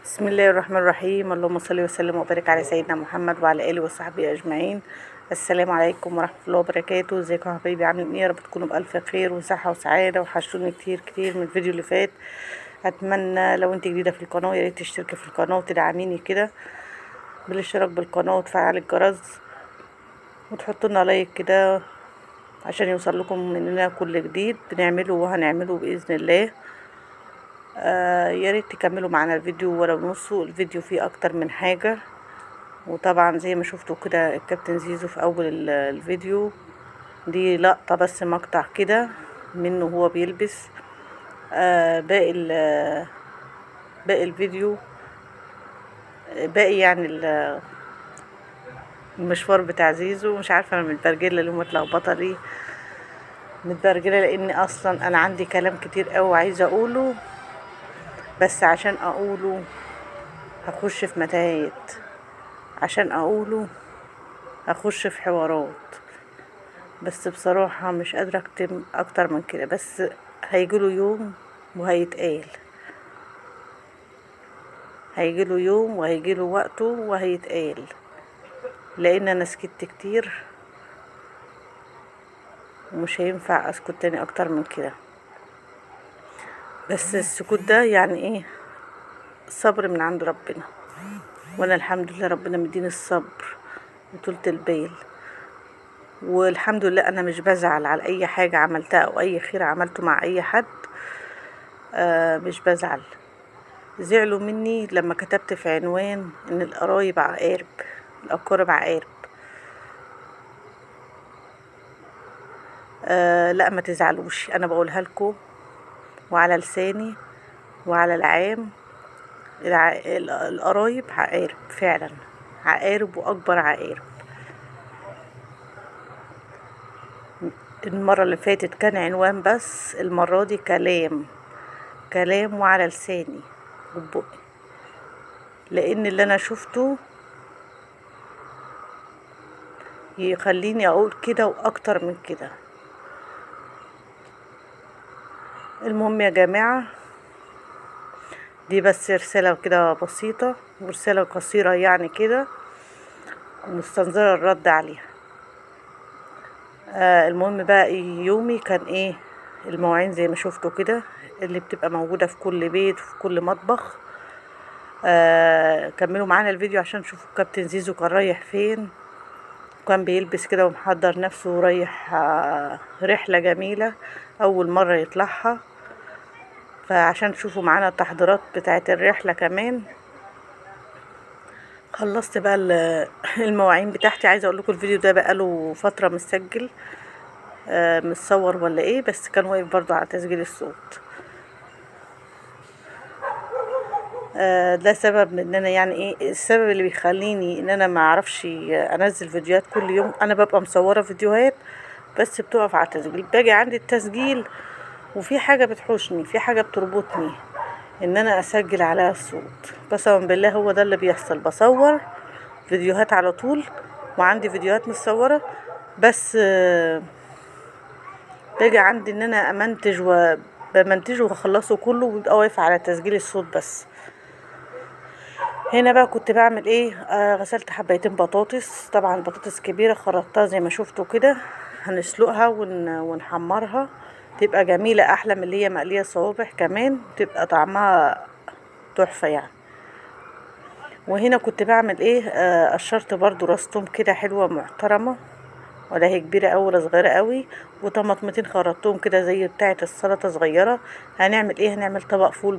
بسم الله الرحمن الرحيم. اللهم صل وسلم وبارك على سيدنا محمد وعلى اله وصحبه اجمعين. السلام عليكم ورحمه الله وبركاته. ازيكم يا حبايبي؟ عاملين ايه؟ يا رب تكونوا بالف خير وصحه وسعاده. وحشتوني كتير كتير من الفيديو اللي فات. اتمنى لو انت جديده في القناه يا ريت تشتركي في القناه وتدعميني كده بالاشتراك بالقناه وتفعلي الجرس وتحطوا لنا لايك كده عشان يوصل لكم مننا كل جديد بنعمله وهنعمله باذن الله. يا ريت تكملوا معنا الفيديو ولو نصه. الفيديو فيه اكتر من حاجة، وطبعا زي ما شفتوا كده الكابتن زيزو في اول الفيديو دي لقطة بس مقطع كده منه هو بيلبس. باقي الفيديو باقي يعني المشوار بتاع زيزو. مش عارفة انا متبرجلة اللي متلخبطة ليه، متبرجلة لان اصلا انا عندي كلام كتير قوي عايزة اقوله، بس عشان اقوله هخش في متاهات، عشان اقوله هخش في حوارات. بس بصراحة مش قادرة اكتم اكتر من كده، بس هيجيله يوم وهيتقال، هيجيله يوم وهيجيله وقته وهيتقال، لان انا سكت كتير ومش هينفع اسكت تاني اكتر من كده. بس السكوت ده يعني ايه؟ صبر من عند ربنا، وانا الحمد لله ربنا مديني الصبر وطولة البال، والحمد لله انا مش بزعل على اي حاجة عملتها او اي خير عملته مع اي حد. مش بزعل. زعلوا مني لما كتبت في عنوان ان القرايب عقارب، الاقارب عقارب. لا ما تزعلوش، انا بقولها لكم وعلى لساني وعلى العام. القرايب عقارب فعلا، عقارب واكبر عقارب. المرة اللي فاتت كان عنوان بس، المرة دي كلام، كلام وعلى لساني وبقي، لان اللي انا شفته يخليني اقول كده واكتر من كده. المهم يا جماعة، دي بس رسالة كده بسيطة ورسالة قصيرة يعني كده، مستنظرة الرد عليها. المهم بقى يومي كان ايه؟ المواعين زي ما شفتوا كده اللي بتبقى موجودة في كل بيت وفي كل مطبخ. كملوا معانا الفيديو عشان تشوفوا كابتن زيزو كان رايح فين. كان بيلبس كده ومحضر نفسه ورايح رحلة جميلة أول مرة يطلعها، فعشان تشوفوا معانا التحضيرات بتاعة الرحلة كمان. خلصت بقى المواعين بتاعتي. عايزة اقول لكم الفيديو ده بقاله فترة مسجل، متصور ولا ايه، بس كان واقف برضو على تسجيل الصوت. ده سبب ان انا يعني ايه السبب اللي بيخليني ان انا ما اعرفش انزل فيديوهات كل يوم. انا ببقى مصورة فيديوهات بس بتقف على التسجيل، باجي عندي التسجيل وفي حاجة بتحوشني، في حاجة بتربطني ان انا اسجل عليها الصوت. قسما بالله هو ده اللي بيحصل. بصور فيديوهات على طول وعندي فيديوهات متصورة، بس باجي عندي ان انا امنتج وبمنتجه واخلصه كله ويبقى واقف على تسجيل الصوت بس. هنا بقى كنت بعمل ايه؟ غسلت حبايتين بطاطس، طبعا بطاطس كبيرة خرطتها زي ما شفتوا كده. هنسلقها ونحمرها تبقى جميلة، احلى من اللي هي مقلية صوابع، كمان تبقى طعمها تحفة يعني. وهنا كنت بعمل ايه؟ قشرت برضو راس توم كده حلوة محترمة، ولا هي كبيرة أوي ولا صغيرة قوي، وطماطمتين خرطتهم كده زي بتاعة السلطة صغيرة. هنعمل ايه؟ هنعمل طبق فول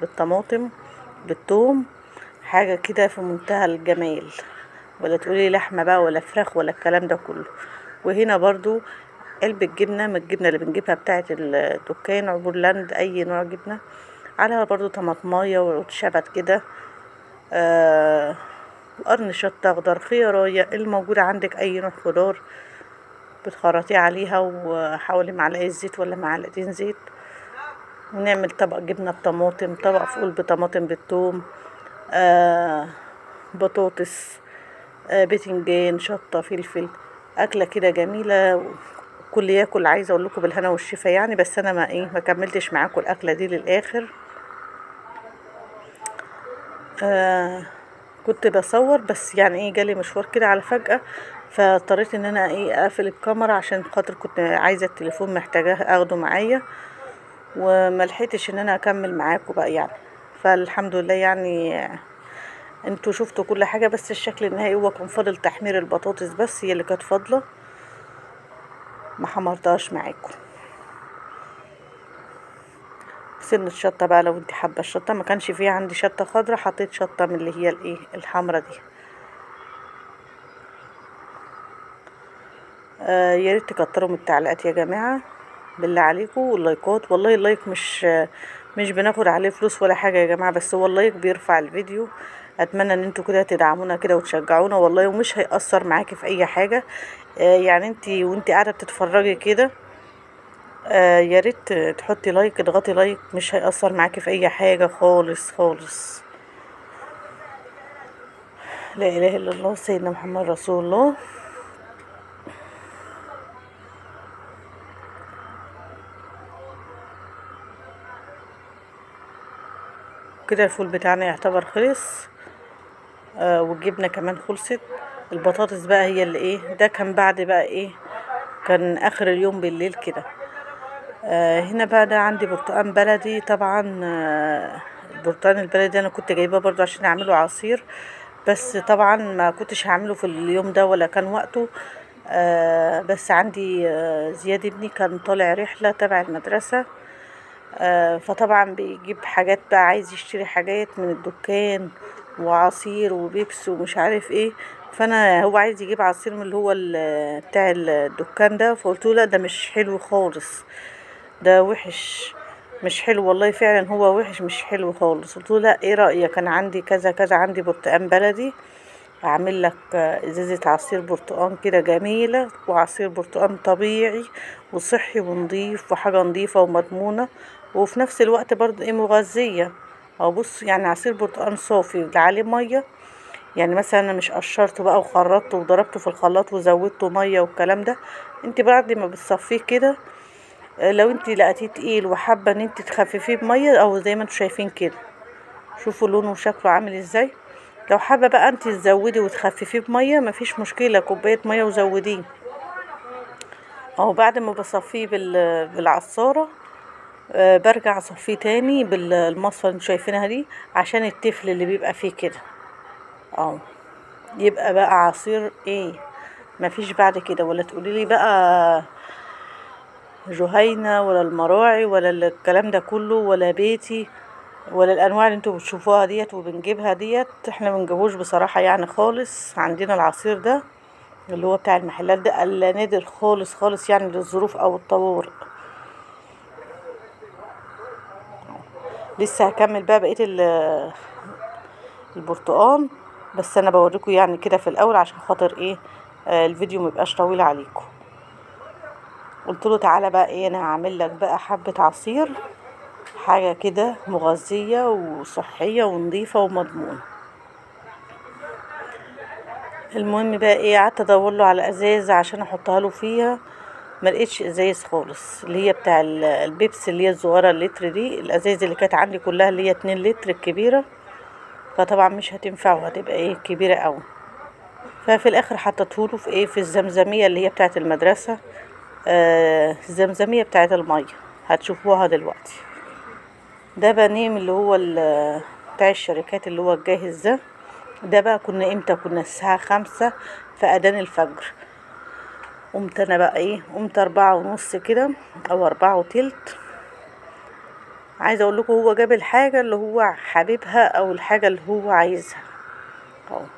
بالطماطم بالثوم، حاجة كده في منتهى الجمال. ولا تقولي لحمة بقى ولا فراخ ولا الكلام ده كله. وهنا برضو علبة جبنة من الجبنة اللي بنجيبها بتاعة الدكان، عبورلاند، أي نوع جبنة، عليها برضو طماطماية وعود شبت كده، قرن شطة أخضر، خيارية، الموجودة عندك أي نوع خضار بتخرطيه عليها، وحوالي معلقة زيت ولا معلقتين زيت. ونعمل طبق جبنة بطماطم، طبق فول بطماطم بالثوم، بطاطس، بتنجان، شطة، فلفل. أكلة كده جميلة، كل ياكل. عايزة أقول لكم بالهنا والشفا يعني، بس أنا ما كملتش معاكم الأكلة دي للآخر. كنت بصور بس يعني ايه جالي مشوار كده على فجأة، فاضطريت ان انا ايه اقفل الكاميرا عشان خاطر كنت عايزة التليفون محتاجاه اخده معايا، وملحقتش ان انا اكمل معاكم بقى يعني. فالحمد لله يعني انتوا شفتوا كل حاجة، بس الشكل النهائي هو كان فاضل تحمير البطاطس بس هي اللي كانت فاضلة ما حمرتهاش معاكم. سنة شطة بقى لو انت حابة الشطة، ما كانش فيه عندي شطة خضرة، حطيت شطة من اللي هي الايه الحمرة دي. يا ريت تكتروا من التعليقات يا جماعة بالله عليكم، واللايكات. والله اللايك مش بناخد عليه فلوس ولا حاجة يا جماعة، بس هو اللايك بيرفع الفيديو. اتمنى ان انتوا كده تدعمونا كده وتشجعونا والله، ومش هيأثر معاكي في اي حاجة. يعني وانتي قاعدة بتتفرجي كده يا ريت تحطي لايك، اضغطي لايك، مش هيأثر معاكي في اي حاجة خالص خالص. لا اله الا الله سيدنا محمد رسول الله. كده الفول بتاعنا يعتبر خلص، والجبنة كمان خلصت. البطاطس بقى هي اللي ايه، ده كان بعد بقى ايه، كان اخر اليوم بالليل كده. هنا بقى ده عندي برتقان بلدي طبعا. البرتقان البلدي انا كنت جايباه برضو عشان اعمله عصير، بس طبعا ما كنتش هعمله في اليوم ده ولا كان وقته. بس عندي زياد ابني كان طالع رحلة تبع المدرسة، فطبعا بيجيب حاجات بقى، عايز يشتري حاجات من الدكان وعصير وبيبس ومش عارف ايه. فانا هو عايز يجيب عصير من اللي هو بتاع الدكان ده، فقلت له لا ده مش حلو خالص، ده وحش، مش حلو والله فعلا هو وحش مش حلو خالص. قلت له لا ايه رأيك، انا عندي كذا كذا، عندي برتقان بلدي اعمل لك ازازة عصير برتقان كده جميلة، وعصير برتقان طبيعي وصحي ونضيف وحاجة نضيفة ومضمونة، وفي نفس الوقت برضه ايه مغذية. او بص يعني عصير برتقان صافي لا عليه مية، يعني مثلا انا مش قشرته بقى وخرطته وضربته في الخلاط وزودته مية والكلام ده. انت بعد ما بتصفيه كده لو انت لقيتيه تقيل وحابة ان انت تخففيه بمية او زي ما انتوا شايفين كده، شوفوا لونه وشكله عامل ازاي. لو حابه بقى انت تزودي وتخففيه بميه مفيش مشكله، كوبايه ميه وزوديه. اهو بعد ما بصفيه بالعصاره برجع اصفيه تاني بالمصفى اللي انتوا شايفينها دي، عشان التفل اللي بيبقى فيه كده اهو يبقى بقى عصير ايه مفيش بعد كده. ولا تقولي لي بقى جهينة ولا المراعي ولا الكلام ده كله ولا بيتي ولا الانواع اللي انتوا بتشوفوها ديت وبنجيبها ديت، احنا منجيبوش بصراحة يعني خالص. عندنا العصير ده اللي هو بتاع المحلات ده نادر خالص خالص يعني للظروف او الطوارئ. لسه هكمل بقى بقية البرتقان، بس انا بوريكم يعني كده في الاول عشان خاطر ايه الفيديو ميبقاش طويل عليكم. قلت له تعالى بقى ايه انا هعمل لك بقى حبة عصير، حاجة كده مغذية وصحية ونظيفة ومضمونة. المهم بقى ايه قعدت ادور له على ازاز عشان احطها له فيها، ما لقيتش ازاز خالص اللي هي بتاع البيبس اللي هي الصغيره اللتر دي. الازاز اللي كانت عندي كلها اللي هي 2 لتر الكبيره، فطبعا مش هتنفع وهتبقى ايه كبيره قوي. ففي الاخر حطيتهوله في ايه في الزمزميه اللي هي بتاعه المدرسه، الزمزميه بتاعه الميه هتشوفوها دلوقتي. ده بانيه من اللي هو بتاع الشركات اللي هو الجاهز ده. ده بقى كنا امتى، كنا الساعه 5 في اذان الفجر. قمت انا بقى ايه قمت 4:30 كده او 4:15. عايزه اقول لكم هو جاب الحاجه اللي هو حاببها او الحاجه اللي هو عايزها.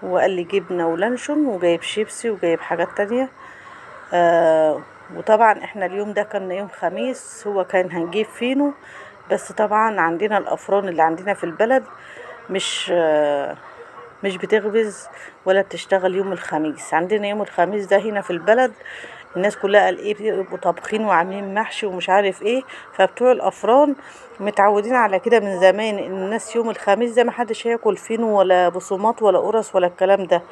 هو قال لي جبنه ولانشون وجايب شيبسي وجايب حاجات تانية. وطبعا احنا اليوم ده كان يوم خميس، هو كان هنجيب فينو، بس طبعا عندنا الافران اللي عندنا في البلد مش بتخبز ولا بتشتغل يوم الخميس. عندنا يوم الخميس ده هنا في البلد الناس كلها قال ايه بيبقوا طابخين وعاملين محشي ومش عارف ايه، فبتوع الافران متعودين على كده من زمان ان الناس يوم الخميس ده محدش هياكل فينو ولا بصومات ولا قرص ولا الكلام ده.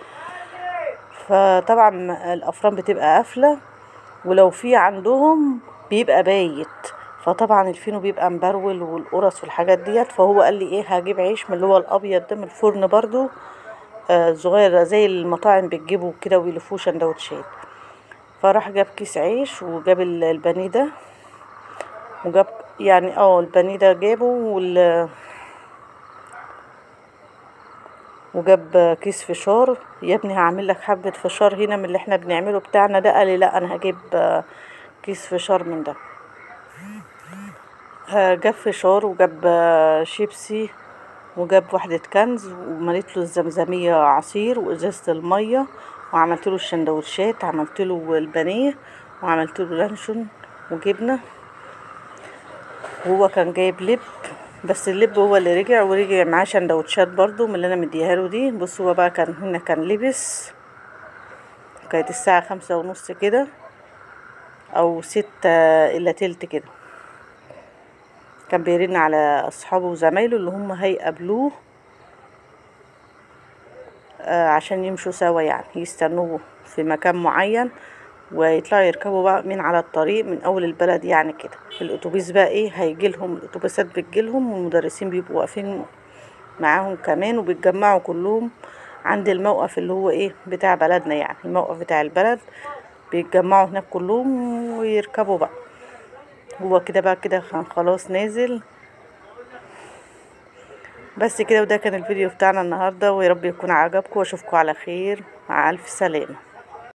فطبعا الافران بتبقى قافله، ولو في عندهم بيبقى بايت، فطبعا الفينو بيبقى مبرول والقرص والحاجات ديت. فهو قال لي ايه هجيب عيش من اللي هو الابيض ده من الفرن برضو صغير زي المطاعم بتجيبه كده ويلفوه سندوتشات. فراح جاب كيس عيش وجاب البانيه ده، وجاب يعني البانيه ده جابه وجاب كيس فشار. يا ابني هعمل لك حبة فشار هنا من اللي احنا بنعمله بتاعنا ده. قال لي لا انا هجيب كيس فشار من ده. جاب فشار وجاب شيبسي وجاب واحدة كنز ومليت له الزمزمية عصير وازازة المية، وعملت له السندوتشات، عملت له البانيه وعملت له لانشون وجبنة. وهو كان جايب لب، بس اللب هو اللي رجع، ورجع معاه سندوتشات برضو من اللي انا مديها له دي. بص هو بقى كان هنا كان لبس، كانت الساعة 5:30 كده او 6:45 كده. كان بيرن على اصحابه وزمايله اللي هم هيقابلوه عشان يمشوا سوا، يعني يستنوه في مكان معين ويطلعوا يركبوا بقى من على الطريق من اول البلد يعني كده. الاتوبيس بقى ايه هيجيلهم، الاتوبيسات بتجيلهم والمدرسين بيبقوا واقفين معاهم كمان، وبيتجمعوا كلهم عند الموقف اللي هو ايه بتاع بلدنا، يعني الموقف بتاع البلد بيتجمعوا هناك كلهم ويركبوا بقى. هو كده بقى كده كان خلاص نازل. بس كده، وده كان الفيديو بتاعنا النهارده، ويا رب يكون عجبكم واشوفكم على خير. مع الف سلامة.